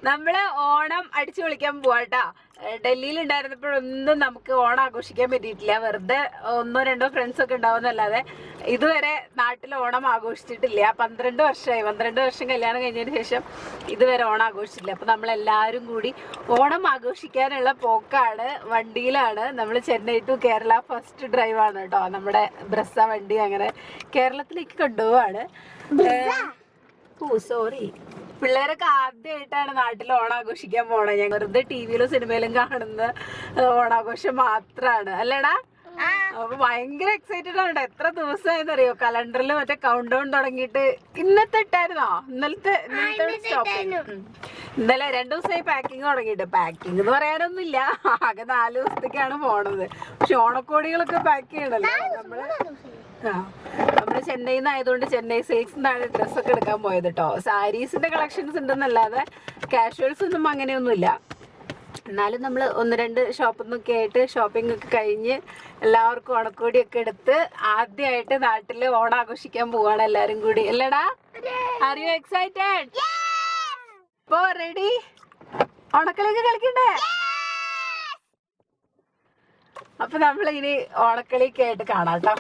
നമ്മള് ഓണം അടിച്ചു വിളിക്കാൻ പോവാട്ടാ. ഡൽഹിയിൽ ഉണ്ടായിരുന്നപ്പോഴൊന്നും നമുക്ക് ഓണം ആഘോഷിക്കാൻ പറ്റിയിട്ടില്ല. വെറുതെ 1-2 ഫ്രണ്ട്സ് ഒക്കെ ഉണ്ടാവുന്നല്ലാതെ ഇതുവരെ നാട്ടിൽ ഓണം ആഘോഷിച്ചിട്ടില്ല. 12 വർഷമായി. 12 വർഷം കല്യാണം കഴിഞ്ഞതിന് ശേഷം ഇതുവരെ ഓണം ആഘോഷിച്ചിട്ടില്ല. അപ്പൊ നമ്മളെല്ലാവരും കൂടി ഓണം ആഘോഷിക്കാനുള്ള പോക്കാണ്. വണ്ടിയിലാണ്. നമ്മൾ ചെന്നൈ ടു കേരള ഫസ്റ്റ് ഡ്രൈവാണ് കേട്ടോ. നമ്മുടെ ബ്രസ വണ്ടി അങ്ങനെ കേരളത്തിലേക്ക് കൊണ്ടുപോവാണ്. സോറി, പിള്ളേരൊക്കെ ആദ്യമായിട്ടാണ് നാട്ടിൽ ഓണം ആഘോഷിക്കാൻ പോണേ. ഞാൻ വെറുതെ ടിവിയിലും സിനിമയിലും കാണുന്ന ഓണാഘോഷം മാത്രാണ് അല്ലേടാ. അപ്പൊ ഭയങ്കര എക്സൈറ്റഡ് ആണ്. എത്ര ദിവസമായെന്നറിയോ കലണ്ടറിൽ മറ്റേ കൗണ്ട് ഡൗൺ തുടങ്ങിയിട്ട്. ഇന്നത്തെ ഇട്ടായിരുന്നോ? ഇന്നലത്തെ സ്റ്റോപ്പ്. ഇന്നലെ 2 ദിവസമായി പാക്കിങ് തുടങ്ങിയിട്ട്. പാക്കിങ് എന്ന് പറയാനൊന്നുമില്ല, ആകെ 4 ദിവസത്തേക്കാണ് പോണത്. പക്ഷെ ഓണക്കോടികളൊക്കെ പാക്ക് ചെയ്യണല്ലോ നമ്മള്. നമ്മള് ചെന്നൈയിൽ നിന്നായതുകൊണ്ട് ചെന്നൈ സിൽക്സ് നിന്നാണ് ഡ്രസ്സൊക്കെ എടുക്കാൻ പോയത് കേട്ടോ. സാരീസിന്റെ കളക്ഷൻസ് ഉണ്ടെന്നല്ലാതെ കാഷ്വൽസ് ഒന്നും അങ്ങനെയൊന്നുമില്ല. എന്നാലും നമ്മൾ 1-2 ഷോപ്പിൽ നിന്നൊക്കെ ആയിട്ട് ഷോപ്പിംഗ് ഒക്കെ കഴിഞ്ഞ് എല്ലാവർക്കും ഓണക്കോടിയൊക്കെ എടുത്ത് ആദ്യമായിട്ട് നാട്ടില് ഓണം ആഘോഷിക്കാൻ പോവാണ് എല്ലാരും കൂടി. അല്ലേടാ? Are you excited? ഇപ്പോ റെഡി? ഓണക്കളിയൊക്കെ കളിക്കണ്ടേ? അപ്പൊ നമ്മൾ ഇനി ഓണക്കളിയൊക്കെ ആയിട്ട് കാണാം കേട്ടോ.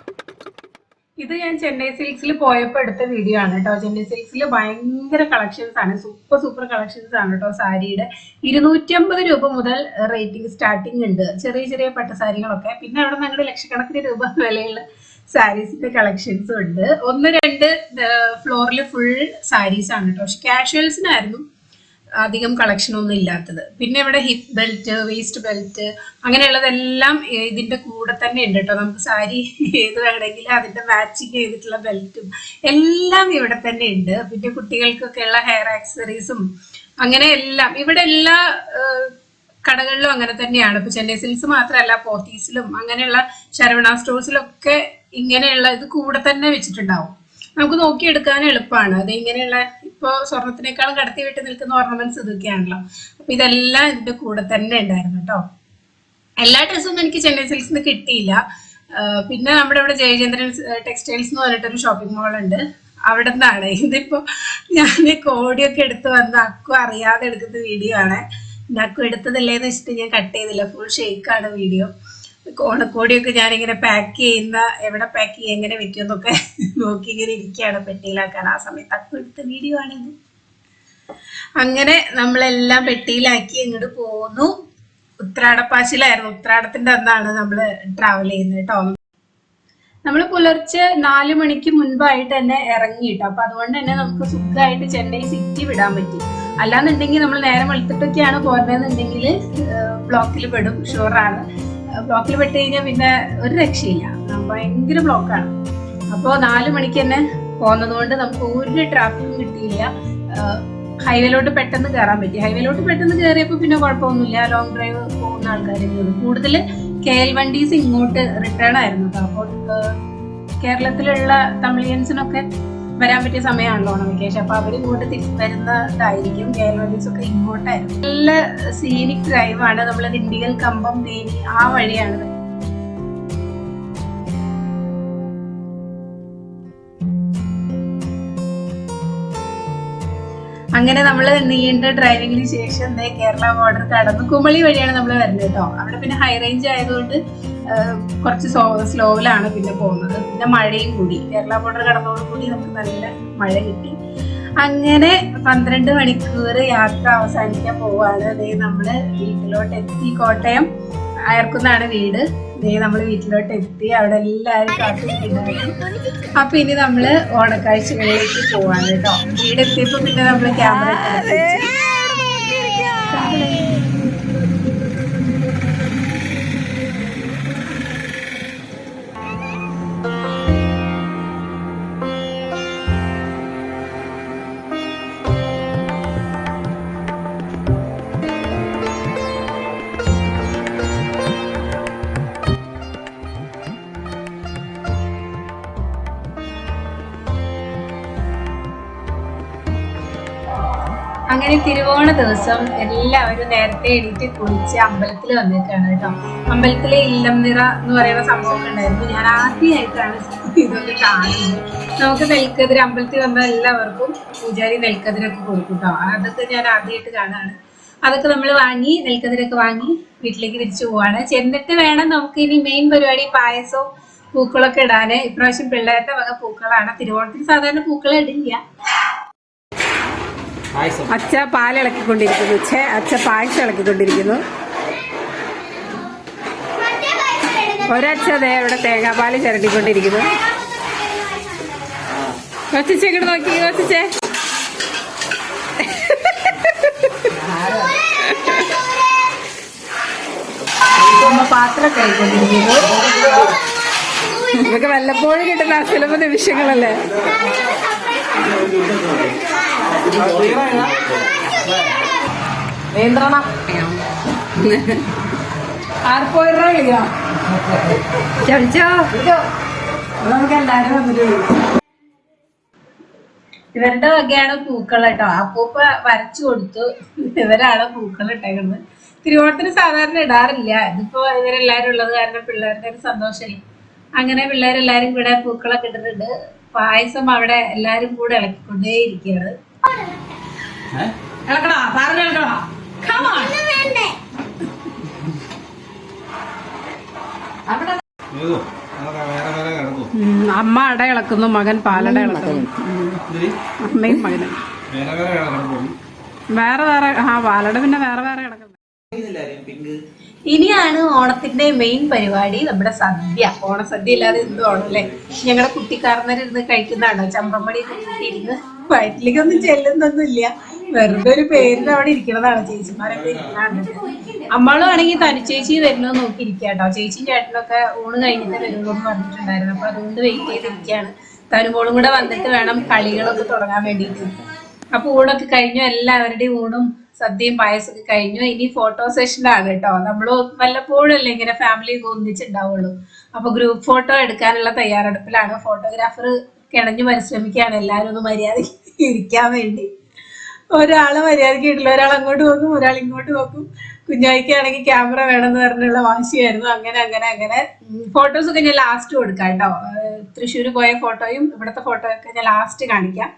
ഇത് ഞാൻ ചെന്നൈ സിൽക്സിൽ പോയപ്പോൾ എടുത്ത വീഡിയോ ആണ് കേട്ടോ. ചെന്നൈ സിൽക്സിൽ ഭയങ്കര കളക്ഷൻസ് ആണ്. സൂപ്പർ കളക്ഷൻസ് ആണ് കേട്ടോ. സാരിയുടെ 250 രൂപ മുതൽ റേറ്റിംഗ് സ്റ്റാർട്ടിങ് ഉണ്ട്. ചെറിയ ചെറിയ പട്ടുസാരികളൊക്കെ. പിന്നെ അവിടെ ഞങ്ങളുടെ ലക്ഷക്കണക്കിന് രൂപ വിലയുള്ള സാരീസിന്റെ കളക്ഷൻസും ഉണ്ട്. 1-2 ഫ്ലോറിൽ ഫുൾ സാരീസ് ആണ് കേട്ടോ. പക്ഷെ കാഷ്വൽസിനായിരുന്നു അധികം കളക്ഷൻ ഒന്നും ഇല്ലാത്തത്. പിന്നെ ഇവിടെ ഹിപ്പ് ബെൽറ്റ്, വേസ്റ്റ് ബെൽറ്റ് അങ്ങനെയുള്ളതെല്ലാം ഇതിന്റെ കൂടെ തന്നെ ഉണ്ട് കേട്ടോ. നമുക്ക് സാരി ഏത് വേണമെങ്കിലും അതിന്റെ മാച്ചിങ് ചെയ്തിട്ടുള്ള ബെൽറ്റും എല്ലാം ഇവിടെ തന്നെ ഉണ്ട്. പിന്നെ കുട്ടികൾക്കൊക്കെ ഉള്ള ഹെയർ ആക്സസറീസും അങ്ങനെ എല്ലാം ഇവിടെ എല്ലാ കടകളിലും അങ്ങനെ തന്നെയാണ്. ഇപ്പൊ ചെന്നൈ സിൽക്സ് മാത്രമല്ല, പോത്തീസിലും അങ്ങനെയുള്ള ശരവണ സ്റ്റോഴ്സിലൊക്കെ ഇങ്ങനെയുള്ള ഇത് കൂടെ തന്നെ വെച്ചിട്ടുണ്ടാവും. നമുക്ക് നോക്കിയെടുക്കാൻ എളുപ്പമാണ്. അത് ഇങ്ങനെയുള്ള ഇപ്പോൾ സ്വർണത്തിനേക്കാളും കടത്തി വിട്ട് നിൽക്കുന്ന ഓർണമെന്റ്സ് ഇതൊക്കെയാണല്ലോ. അപ്പൊ ഇതെല്ലാം ഇതിന്റെ കൂടെ തന്നെ ഉണ്ടായിരുന്നു കേട്ടോ. എല്ലാ ഡ്രസ്സും എനിക്ക് ചെന്നൈ സിൽക്സിൽ നിന്ന് കിട്ടിയില്ല. പിന്നെ നമ്മുടെ ഇവിടെ ജയചന്ദ്രൻ ടെക്സ്റ്റൈൽസ് എന്ന് പറഞ്ഞിട്ടൊരു ഷോപ്പിംഗ് മോൾ ഉണ്ട്. അവിടെ നിന്നാണ് ഇതിപ്പോ ഞാൻ കോടിയൊക്കെ എടുത്ത് വന്ന് അക്കു അറിയാതെ എടുക്കുന്ന വീഡിയോ ആണ്. അക്കു എടുത്തതല്ലേന്ന് വെച്ചിട്ട് ഞാൻ കട്ട് ചെയ്തില്ല. Full ഷേക്കാണ് video. ഓണക്കോടിയൊക്കെ ഞാനിങ്ങനെ പാക്ക് ചെയ്യുന്ന, എവിടെ പാക്ക് ചെയ്യുക, എങ്ങനെ വെക്കും എന്നൊക്കെ നോക്കി ഇങ്ങനെ ഇരിക്കുകയാണ് പെട്ടിയിലാക്കാൻ. ആ സമയത്ത് അക്കു എടുത്ത വീഡിയോ ആണിത്. അങ്ങനെ നമ്മളെല്ലാം പെട്ടിയിലാക്കി ഇങ്ങോട്ട് പോന്നു. ഉത്രാടപ്പാച്ചിലായിരുന്നു. ഉത്രാടത്തിന്റെ അന്നാണ് നമ്മൾ ട്രാവൽ ചെയ്യുന്നത് കേട്ടോ. നമ്മൾ പുലർച്ചെ 4 മണിക്ക് മുൻപായിട്ട് തന്നെ ഇറങ്ങിയിട്ടോ. അപ്പൊ അതുകൊണ്ട് തന്നെ നമുക്ക് സുഖമായിട്ട് ചെന്നൈ സിറ്റി വിടാൻ പറ്റി. അല്ലാന്നുണ്ടെങ്കിൽ നമ്മൾ നേരെ വെളുത്തിട്ടൊക്കെയാണ് പോരുന്നതെന്നുണ്ടെങ്കിൽ ബ്ലോക്കിൽ പെടും, ഷുവറാണ്. ബ്ലോക്കിൽ പെട്ട് കഴിഞ്ഞാൽ പിന്നെ ഒരു രക്ഷയില്ല, ഭയങ്കര ബ്ലോക്കാണ്. അപ്പോൾ 4 മണിക്ക് തന്നെ പോകുന്നത് കൊണ്ട് നമുക്ക് ഒരു ട്രാഫിക്കും കിട്ടിയില്ല. ഹൈവേയിലോട്ട് പെട്ടെന്ന് കയറാൻ പറ്റി. ഹൈവേയിലോട്ട് പെട്ടെന്ന് കയറിയപ്പോൾ പിന്നെ കുഴപ്പമൊന്നുമില്ല. ലോങ് ഡ്രൈവ് പോകുന്ന ആൾക്കാരുണ്ട്. കൂടുതൽ KL വണ്ടീസ് ഇങ്ങോട്ട് റിട്ടേൺ ആയിരുന്നു കേട്ടോ. അപ്പോൾ കേരളത്തിലുള്ള തമിഴിയൻസിനൊക്കെ വരാൻ പറ്റിയ സമയമാണല്ലോ ഓണം വെക്കേഷൻ. അപ്പൊ അവർ ഇങ്ങോട്ട് തിരിച്ചു വരുന്നതായിരിക്കും. KL വണ്ടീസ് ഒക്കെ ഇങ്ങോട്ടായിരുന്നു. നല്ല സീനിക് ഡ്രൈവാണ്. നമ്മൾ ദിണ്ടിഗൽ, കമ്പം, തേനി ആ വഴിയാണ്. അങ്ങനെ നമ്മൾ നീണ്ട ഡ്രൈവിംഗിന് ശേഷം കേരള ബോർഡർ കടന്നു കുമളി വഴിയാണ് നമ്മൾ വരുന്നത് കേട്ടോ. അവിടെ പിന്നെ ഹൈ റേഞ്ച് ആയതുകൊണ്ട് കുറച്ച് സ്ലോയിലാണ് പിന്നെ പോകുന്നത്. പിന്നെ മഴയും കൂടി, കേരള ബോർഡർ കടന്നതോടുകൂടി നമുക്ക് നല്ല മഴ കിട്ടി. അങ്ങനെ 12 മണിക്കൂർ യാത്ര അവസാനിക്കാൻ പോവാണ്. നമ്മള് വീട്ടിലോട്ട് എത്തി. കോട്ടയം അയർക്കുന്നാണ് വീട്. നമ്മൾ വീട്ടിലോട്ട് എത്തി. അവിടെ എല്ലാവരും കാത്തിരിക്കുന്നുണ്ട്. അപ്പൊ ഇനി നമ്മള് ഓണക്കാഴ്ചകളിലേക്ക് പോവാണ് കേട്ടോ. വീടെത്തിയപ്പോ പിന്നെ നമ്മള് ക്യാമറ അങ്ങനെ അങ്ങനെ തിരുവോണ ദിവസം എല്ലാവരും നേരത്തെ എണീറ്റ് കുളിച്ച് അമ്പലത്തിൽ വന്നേക്കാണ് കേട്ടോ. അമ്പലത്തിലെ ഇല്ലം നിറ എന്ന് പറയുന്ന സംഭവമൊക്കെ ഉണ്ടായിരുന്നു. ഞാൻ ആദ്യമായിട്ടാണ് ഇതൊക്കെ കാണുന്നത്. നമുക്ക് നെൽക്കതിര് അമ്പലത്തിൽ വന്ന എല്ലാവർക്കും പൂജാരി നെൽക്കതിരൊക്കെ കൊടുക്കും കേട്ടോ. അതൊക്കെ ഞാൻ ആദ്യമായിട്ട് കാണാണ്. അതൊക്കെ നമ്മൾ വാങ്ങി നെൽക്കതിരൊക്കെ വാങ്ങി വീട്ടിലേക്ക് തിരിച്ചു പോവാണ്. ചെന്നിട്ട് വേണം നമുക്ക് ഇനി മെയിൻ പരിപാടി പായസവും പൂക്കളൊക്കെ ഇടാന്. ഇപ്രാവശ്യം പിള്ളേരുടെ വക പൂക്കളാണ്. തിരുവോണത്തിന് സാധാരണ പൂക്കളെ ഇടില്ല. അച്ഛ പാലിളക്കിക്കൊണ്ടിരിക്കുന്നു. അച്ഛ പായസം ഇളക്കിക്കൊണ്ടിരിക്കുന്നു. ഒരച്ഛ ദേ ഇവിടെ തേങ്ങാപ്പാല് ചിരട്ടിക്കൊണ്ടിരിക്കുന്നു. കൊച്ചിച്ചെ ഇങ്ങോട്ട് നോക്കി. കൊച്ചിച്ചേ പാത്രം കഴിക്കൊണ്ടിരിക്കുന്നു. ഇതൊക്കെ വല്ലപ്പോഴും കിട്ടുന്ന അസുലഭ നിമിഷങ്ങളല്ലേ. നമുക്ക് എല്ലാരും വന്നിട്ട് ഇവരുടെ വകയാണ് പൂക്കൾ കേട്ടോ. അപ്പൂപ്പ വരച്ചു കൊടുത്തു. ഇവരാണ് പൂക്കൾ ഇട്ടേക്കുന്നത്. തിരുവോണത്തിന് സാധാരണ ഇടാറില്ല. ഇതിപ്പോ ഇവരെല്ലാരും ഉള്ളത് കാരണം പിള്ളേരുടെ ഒരു സന്തോഷമല്ലേ. അങ്ങനെ പിള്ളേരെല്ലാരും കൂടെ പൂക്കളൊക്കെ ഇട്ടിട്ടുണ്ട്. പായസം അവിടെ എല്ലാരും കൂടെ ഇളക്കിക്കൊണ്ടേ ഇരിക്കുകയാണ്. അമ്മ അട ഇളക്കുന്നു, മകൻ പാലട ഇളക്കുന്നു. അമ്മയും മകനും വേറെ വേറെ. പാലട പിന്നെ വേറെ വേറെ കിടക്കുന്നു. ഇനിയാണ് ഓണത്തിന്റെ മെയിൻ പരിപാടി, നമ്മുടെ സദ്യ. ഓണസദ്യ ഇല്ലാതെ എന്ത് ഓണം അല്ലേ. ഞങ്ങളുടെ കുട്ടിക്കാർന്നരിരുന്ന് കഴിക്കുന്നതാണോ ചമ്പമണി കൂട്ടിയിരുന്ന്. വയറ്റിലേക്കൊന്നും ചെല്ലുന്നൊന്നും ഇല്ല, വെറുതെ ഒരു പേരിന് അവിടെ ഇരിക്കുന്നതാണ്. ചേച്ചിമാരൊക്കെ ഇരിക്കുന്നതാണ്. അമ്മളും ആണെങ്കിൽ തനിച്ചേച്ചി വരുന്നോ നോക്കി ഇരിക്കാട്ടോ. ചേച്ചിയും ചേട്ടനൊക്കെ ഊണ് കഴിഞ്ഞിട്ട് വരുള്ളൂ എന്ന് പറഞ്ഞിട്ടുണ്ടായിരുന്നു. അപ്പൊ അതുകൊണ്ട് വെയിറ്റ് ചെയ്തിരിക്കുകയാണ്. തനുമോളും കൂടെ വന്നിട്ട് വേണം കളികളൊക്കെ തുടങ്ങാൻ വേണ്ടിയിട്ട്. അപ്പൊ ഊണൊക്കെ കഴിഞ്ഞു. എല്ലാവരുടെയും ഊണും സദ്യയും പായസമൊക്കെ കഴിഞ്ഞു. ഇനി ഫോട്ടോ സെഷനാണ് കേട്ടോ. നമ്മൾ വല്ലപ്പോഴല്ലേ ഇങ്ങനെ ഫാമിലി ഒന്നിച്ചുണ്ടാവുള്ളൂ. അപ്പൊ ഗ്രൂപ്പ് ഫോട്ടോ എടുക്കാനുള്ള തയ്യാറെടുപ്പിലാണ്. ഫോട്ടോഗ്രാഫർ കിണഞ്ഞു പരിശ്രമിക്കുകയാണ് എല്ലാവരും ഒന്ന് മര്യാദയ്ക്ക് ഇരിക്കാൻ വേണ്ടി. ഒരാള് മര്യാദയ്ക്ക് ഇടില്ല. ഒരാൾ അങ്ങോട്ട് നോക്കും, ഒരാൾ ഇങ്ങോട്ട് നോക്കും. കുഞ്ഞായിക്കാണെങ്കിൽ ക്യാമറ വേണമെന്ന് പറഞ്ഞുള്ള വാശിയായിരുന്നു. അങ്ങനെ ഫോട്ടോസൊക്കെ ഞാൻ ലാസ്റ്റ് കൊടുക്കാം കേട്ടോ. തൃശ്ശൂർ പോയ ഫോട്ടോയും ഇവിടുത്തെ ഫോട്ടോയൊക്കെ ഞാൻ ലാസ്റ്റ് കാണിക്കാം.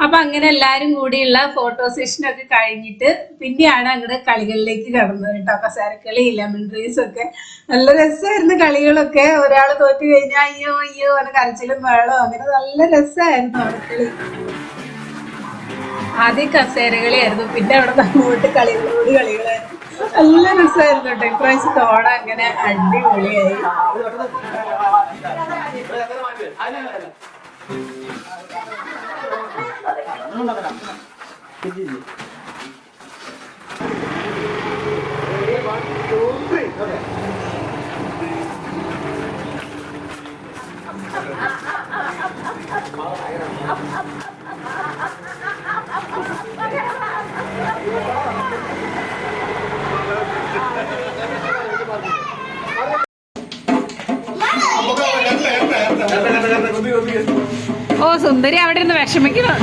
അപ്പൊ അങ്ങനെ എല്ലാരും കൂടിയുള്ള ഫോട്ടോ സെഷനൊക്കെ കഴിഞ്ഞിട്ട് പിന്നെയാണ് അങ്ങോട്ട് കളികളിലേക്ക് കടന്നത് കേട്ടോ. കസാരക്കളി, ലെമൺ റേസ് ഒക്കെ നല്ല രസമായിരുന്നു കളികളൊക്കെ. ഒരാൾ തോറ്റു കഴിഞ്ഞാൽ അയ്യോ അയ്യോ അങ്ങനെ കരച്ചിലും വേളോ അങ്ങനെ നല്ല രസമായിരുന്നു കളി. ആദ്യം കസേരകളിയായിരുന്നു, പിന്നെ അവിടെ അങ്ങോട്ട് കളികളായിരുന്നു. നല്ല രസമായിരുന്നു കേട്ടോ. ഇപ്രാവശ്യം തോണ അങ്ങനെ അടിപൊളിയായി. ഓ സുന്ദരി അവിടെ ഇരുന്ന് വിഷമിക്കുന്നു.